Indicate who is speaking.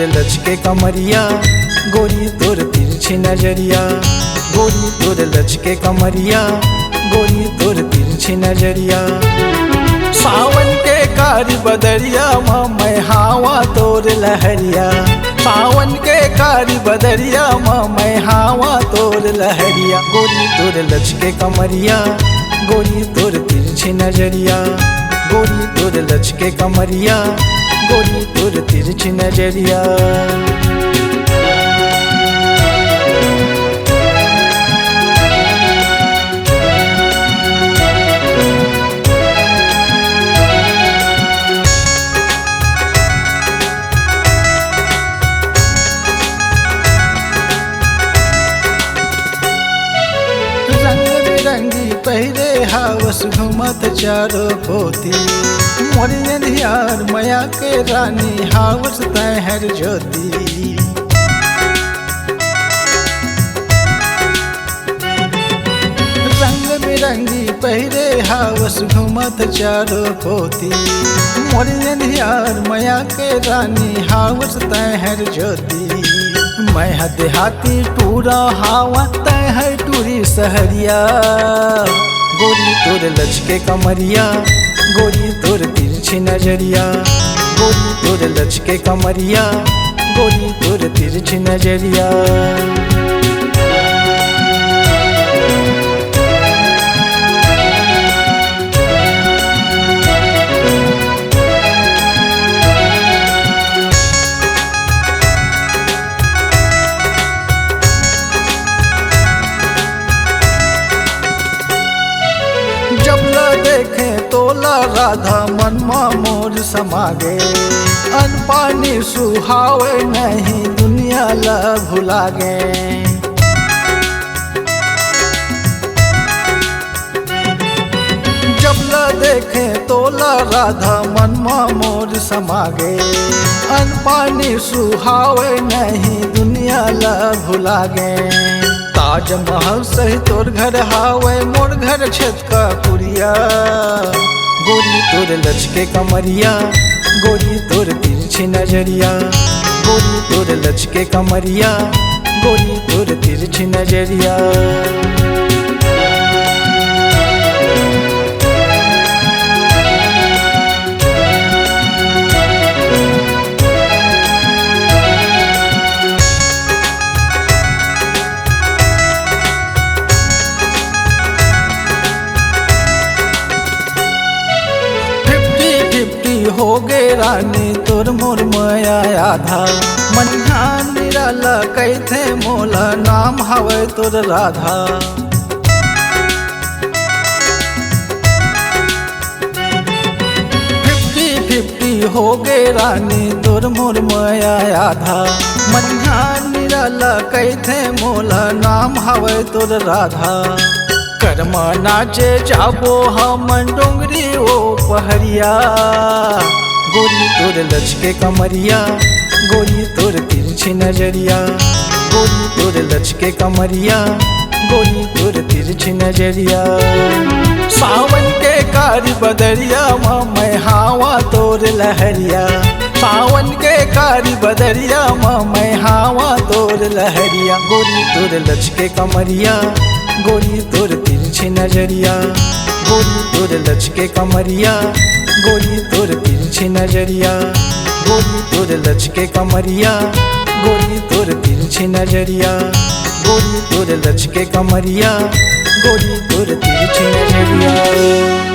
Speaker 1: लचके कमरिया, गोरी तोर तिरछी नजरिया। गोरी तोर लचके कमरिया, गोरी तोर तिरछी नजरिया। सावन के कारी बदरिया मैं हावा तोर लहरिया। सावन के कारी बदरिया मैं हावा तोर लहरिया। गोरी तोर लचके कमरिया, गोरी तोर तिरछी नजरिया। गोरी तोर लचके कमरिया, गोरी तोर तिरछी नजरिया। रंगी पहरे हावस घूमत चारो पोती। मोरियन मया के रानी हावस तहर ज्योति। रंग बिरंगी पहरे हावस घूमत चारो पोती। मोरियन मया के रानी हावस तहर ज्योति। मैं देहाती टूरा हावा तहर टूरी सहरिया। गोरी तोर लचके कमरिया, गोरी तोर तिरछी नजरिया। गोरी तोर लचके कमरिया, गोरी तोर तिरछी नजरिया। जब ल देखे तोला राधा मनमा मोर समागे। अन पानी सुहावे नहीं दुनिया ला भुलागे। जब ल देखे तोला राधा मनमा मोर समागे। अन पानी सुहावे नहीं दुनिया ला भुलागे। ताजमहल सही तोर घर हावे मोर घर छत का पुरिया। गोरी तोर लचके कमरिया, गोरी तोर तिरछी नजरिया। गोरी तोर लचके कमरिया, गोरी तोर तिरछी नजरिया। हो गे रानी तोर मोर मया आधा। मनिहा निराला कैथे मोला नाम हवे तोर राधा। 50-50 हो गे रानी तोर मोर मया आधा। मनिहा निराला कैथे मोला नाम हवे तोर राधा। कर्मा नाचे जाबो हम डोंगरी ओ पहरिया। गोरी तोर लचके कमरिया, गोरी तोर तिरछी नजरिया। गोरी तोर लचके कमरिया, गोरी तोर तिरछी नजरिया। सावन के कारी बदरिया मैं हावा तोर लहरिया। सावन के कारी बदरिया मैं हावा तोर लहरिया। गोरी तोर लचके कमरिया, गोरी तोर तिरछी नजरिया। गोरी तोर लचके कमरिया, गोरी तोर तिरछी नजरिया। गोरी तोर लचके कमरिया, गोरी तोर तिरछी नजरिया। गोरी तोर लचके कमरिया, गोरी तोर तिरछी नजरिया।